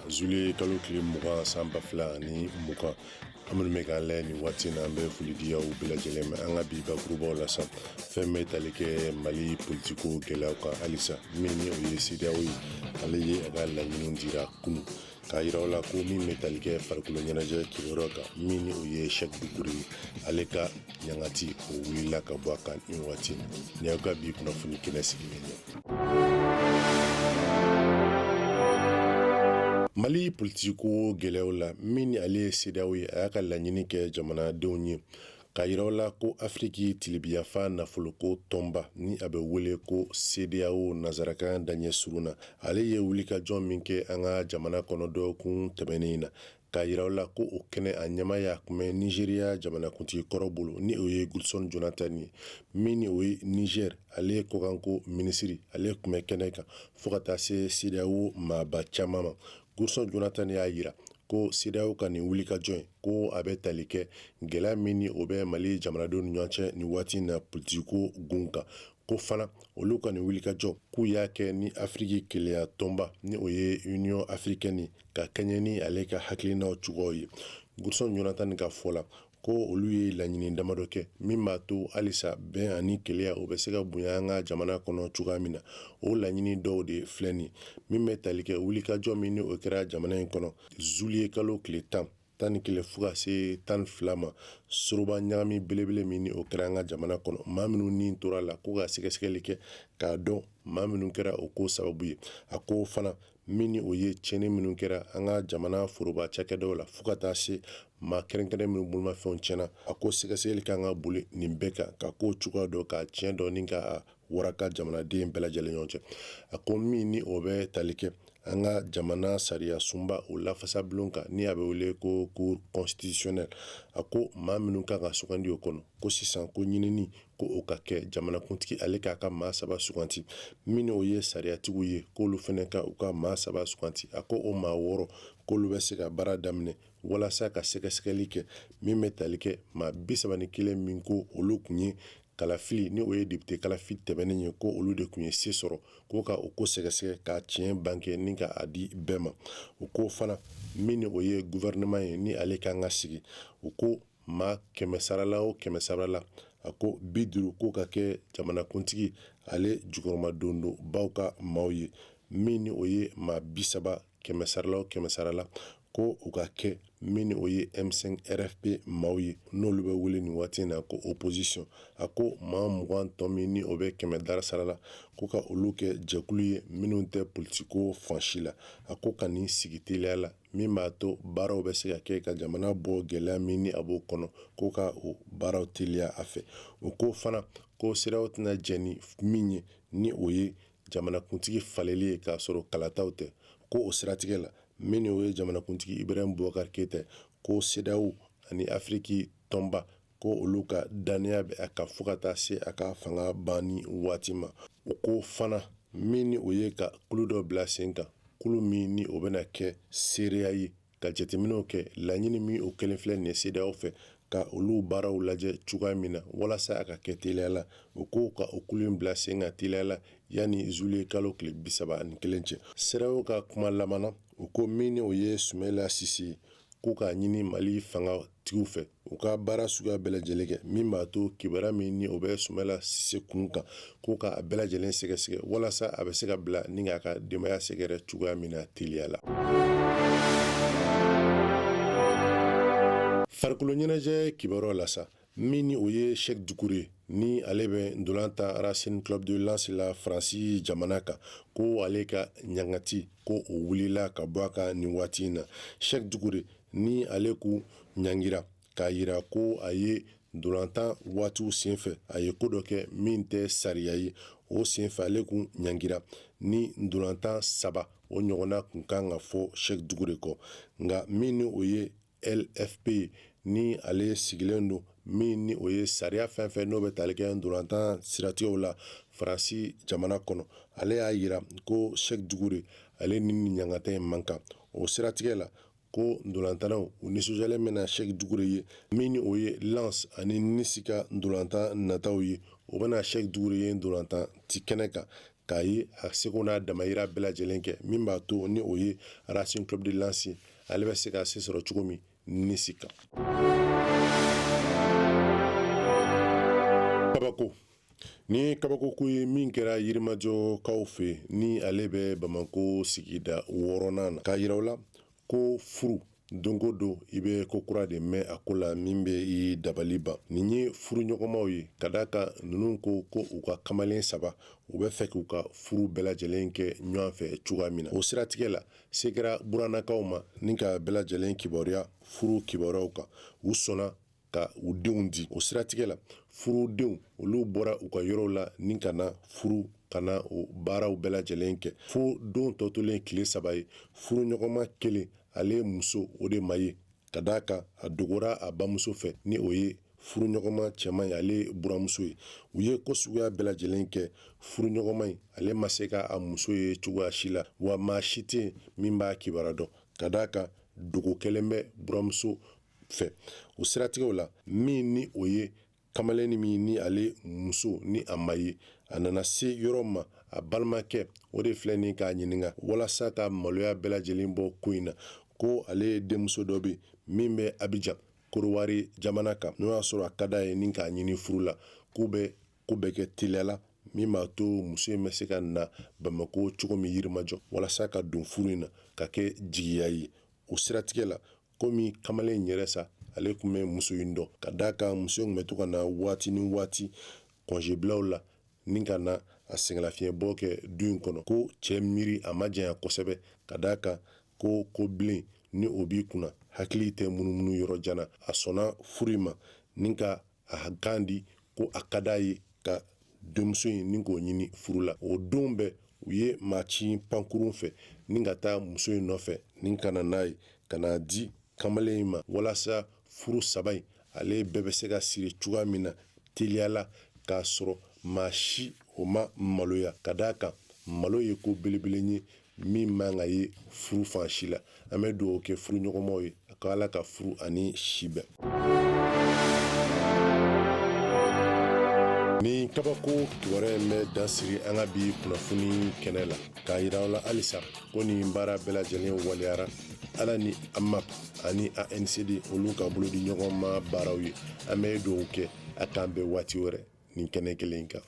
Zule kalo kile mugan san ba fila ani mugan an minnu bɛ k'an layɛ nin waati in na an bɛ foli di aw bɛɛ lajɛlen ma. An ka bi bakurubaw la san fɛn bɛ tali kɛ Mali politiko gɛlɛyaw kan halisa min ni o ye CEDEAO ye ale ye a ka laɲiniw dira kunun k'a yira aw la ko min bɛ tali kɛ farikolo ɲɛnajɛ kibaruya kan min ni o ye Cheick Doucouré ye ale ka ɲangati o wulila ka bɔ a kan nin waati in na. Ni y'aw ka bi kunnafoni kɛnɛ sigilen ye. Mali politiko gɛlɛyaw la min ni ale ye CEDEAO ye a y'a ka laɲini kɛ jamanadenw ye k'a yira la ko Afriki tilibiyafa nafoloko tɔnba ni a bɛ wele ko CEDEAO nanzarakan daɲɛ surun na ale ye wulikajɔ min kɛ an ka jamana kɔnɔ dɔgɔkun tɛmɛnen na k'a yira la ko o kɛnɛ a ɲɛmaya kun bɛ Nigeriya jamanakuntigi kɔrɔ bolo ni o ye Goodson Jonathan ye min ni o ye Niger ale kɔkanko minisiri ale kun bɛ kɛnɛ kan fo ka taa se CEDEAO maaba caman ma. Goodson Jonathan y'a yira ko CEDEAO ka nin wulikajɔ in ko a bɛ tali kɛ gɛlɛya min ni o bɛ Mali jamanadenw ni ɲɔgɔn cɛ nin waati in na politiko gun kan ko fana olu ka nin wulikajɔ k'u y'a kɛ ni Afriki keleya tɔnba ni o ye Union Africaine ka kɛɲɛ ni ale ka hakilinaw cogoyaw ye. Goodson Jonathan ka fɔ la ko olu ye laɲini damadɔ kɛ min b'a to halisa bɛn ani keleya o bɛ se ka bonya an ka jamana kɔnɔ cogoya min na o laɲini dɔw de filɛ nin min bɛ tali kɛ wulikajɔ min ni o kɛra jamana in kɔnɔ zuliye kalo tile 11 fo ka se 12 ma soroba ɲagami belebele min ni o kɛra an ka jamana kɔnɔ maa minnu ni tora la ko ka sɛgɛsɛgɛli kɛ k'a dɔn maa minnu kɛra o ko sababu ye a ko fana min ni o ye tiɲɛni minnu kɛra an ka jamana foroba cakɛdaw la fo ka taa se maa kɛrɛnkɛrɛn minnu bolomafɛnw tiɲɛna a ko sɛgɛsɛgɛli kan ka boli nin bɛɛ kan ka ko cogoya dɔ ka tiɲɛ dɔ ni ka waraka jamanaden bɛɛ lajɛlen ɲɔgɔn cɛ a ko min ni o bɛ tali kɛ an ka jamana sariya sunba o lafasabulon kan ni a bɛ wele ko cour constitutionnelle a ko maa minnu kan ka sugandi o kɔnɔ ko sisan ko ɲinini ko o ka kɛ jamanakuntigi ale k'a ka maa saba suganti min o ye sariyatigiw ye k'olu fana ka u ka maa saba suganti a ko o maa 6 k'olu bɛ se ka baara daminɛ walasa ka sɛgɛsɛgɛli kɛ min bɛ tali kɛ maa 31 min ko olu kun ye kalafili ni o ye député kalafili tɛmɛnen ye ko olu de kun ye se sɔrɔ ko ka o ko sɛgɛsɛgɛ ka tiɲɛ banke ni ka a di bɛɛ ma o ko fana min ni o ye gouvernement ye ni ale kan ka sigi o ko maa 100 sarala o 100 sarala a ko 50 ko ka kɛ jamanakuntigi ale jukɔrɔmadondo baw ka maaw ye min ni o ye maa 30 100 sarala o 100 sarala ko u ka kɛ min ni o ye M5 RFP maaw ye n'olu bɛ wele nin waati in na ko opposition a ko maa 20 tɔ min ni o bɛ 100 dara sarala ko ka olu kɛ jɛkulu ye minnu tɛ politiko fansi la a ko ka nin sigi teliya la min b'a to baaraw bɛ se ka kɛ ka jamana bɔ gɛlɛya min ni a b'o kɔnɔ ko ka o baaraw teliya a fɛ o ko fana ko CEDEAO tɛna jɛ ni min ye ni o ye jamanakuntigi faleli ye k'a sɔrɔ kalataw tɛ ko o siratigɛ la min ni o ye jamanakuntigi Ibrahim Boubacar Keïta ko CEDEAO ani Afriki tɔnba ko olu ka danaya bɛ a kan fo ka taa se a ka fanga banni waati ma o ko fana min ni o ye ka kulu dɔ bila sen kan kulu min ni o bɛna kɛ seereya ye ka jateminɛw kɛ laɲini min o kelen filɛ nin ye CEDEAO fɛ ka olu baaraw lajɛ cogoya min na walasa a ka kɛ teliya la o ko ka o kulu in bila sen kan teliya la yanni zuliye kalo tile 31 cɛ CEDEAO ka kuma laban na o ko min ni o ye Sumela Sise ko k'a ɲini Mali fangatigiw fɛ u ka baara suguya bɛɛ lajɛlen kɛ min b'a to kibaruya min ni o bɛ Sumela Sise kun kan ko k'a bɛɛ lajɛlen sɛgɛsɛgɛ walasa a bɛ se ka bila ni k'a ka denbaya sɛgɛrɛ cogoya min na teliya la. Farikolo ɲɛnajɛ kibaruya la sa min ni o ye Cheick Doucouré ni ale bɛ ndolanta Racing Club de Lens la Faransi jamana kan ko ale ka ɲangati ko o wulila ka bɔ a kan nin waati in na Cheick Doucouré ni ale ku ɲangira k'a yira ko a ye ndolantan waatiw senfɛ a ye ko dɔ kɛ min tɛ sariya ye o senfɛ ale ku ɲangira ni ndolantan 3 o ɲɔgɔnna kun kan ka fɔ Cheick Doucouré kɔ nka min ni o ye LFP ni ale sigilen don min ni o ye sariya fɛn fɛn n'o bɛ tali kɛ ndolantan siratigɛw la Faransi jamana kɔnɔ ale y'a yira ko Cheick Doucouré ale ni ɲangata in man kan o siratigɛ la ko ndolantanaw u nisɔndiyalen mɛna Cheikh Doucouré ye min ni o ye Lance ani Nisika ndolantan nataw ye o bɛna Cheikh Doucouré ye ndolantan ti kɛnɛ kan k'a ye a seko n'a damayira bɛɛ lajɛlen kɛ min b'a to ni o ye Racing Club de Lens ye ale bɛ se ka se sɔrɔ cogo min Nisika. Kabako ni kabako ko ye min kɛra Yirimajɔkaw fɛ ni ale bɛ Bamako sigida 6nan na k'a yira u la ko furu don o don i bɛ ko kura de mɛn a ko la min bɛ i dabali ban nin ye furu ɲɔgɔnmaw ye ka d'a kan ninnu ko u ka kamalen saba u bɛ fɛ k'u ka furu bɛɛ lajɛlen kɛ ɲɔgɔn fɛ cogoya min na o siratigɛ la se kɛra buranakaw ma ni ka bɛɛ lajɛlen kibaruya furu kibaruyaw kan u sɔnna ka u denw di o siratigɛ la furudenw olu bɔra u ka yɔrɔw la ni ka na furu kana o baaraw bɛɛ lajɛlen kɛ fo don tɔtolen tile 3 ye furu ɲɔgɔnma kelen ale muso o de ma ye ka d'a kan a dogora a bamuso fɛ ni o ye furu ɲɔgɔnma cɛman ye ale buramuso ye u ye ko suguya bɛɛ lajɛlen kɛ furu ɲɔgɔnma in ale ma se ka a muso ye cogoya si la wa maa si tɛ min b'a kibara dɔn ka d'a kan dogo kɛlen bɛ buramuso fɛ o siratigɛw la min ni o ye kamalen min ni ale muso ni a ma ye a nana se yɔrɔ ma a balimakɛ o de filɛ nin k'a ɲininka walasa ka maloya bɛɛ lajɛlen bɔ ko in na ko ale denmuso dɔ bɛ min bɛ Abidjan Korowari jamana kan n'o y'a sɔrɔ a ka d'a ye ni k'a ɲini furu la k'u bɛ ko bɛɛ kɛ teliya la min b'a to muso in bɛ se ka na Bamako cogo min Yirimajɔ walasa ka don furu in na ka kɛ jigiya ye o siratigɛ la komi kamalen in yɛrɛ sa ale tun bɛ muso in dɔn ka d'a kan muso in tun bɛ to ka na waati ni waati congé bilaw la ni ka na a sɛgɛnlafiɲɛbɔ kɛ du in kɔnɔ ko cɛ miiri a ma janya kosɛbɛ ka d'a kan ko bilen ni o b'i kunna hakili tɛ munumunu yɔrɔ janna a sɔnna furu in ma ni ka a kan di ko a ka d'a ye ka denmuso in ni k'o ɲini furu la o don bɛɛ u ye maaci pankurun fɛ ni ka taa muso in nɔfɛ ni ka na n'a ye ka n'a di kamalen in ma walasa furu 3 in ale bɛɛ bɛ se ka siri cogoya min na teliya la k'a sɔrɔ maa si o ma maloya ka d'a kan malo ye ko belebele ye min man ka ye furu fan si la an bɛ dugawu kɛ furu ɲɔgɔnmaw ye a ka Ala ka furu ani si bɛn. Ni kabako kibaruya in bɛ dansiri an ka bi kunnafoni kɛnɛ la k'a yira aw la halisa ko nin baara bɛɛ lajɛlen waliyara Ala ni AMAP ani ANCD olu ka bolo di ɲɔgɔn ma baaraw ye an bɛ dugawu kɛ a k'an bɛn waati wɛrɛ nin kɛnɛ kelen kan.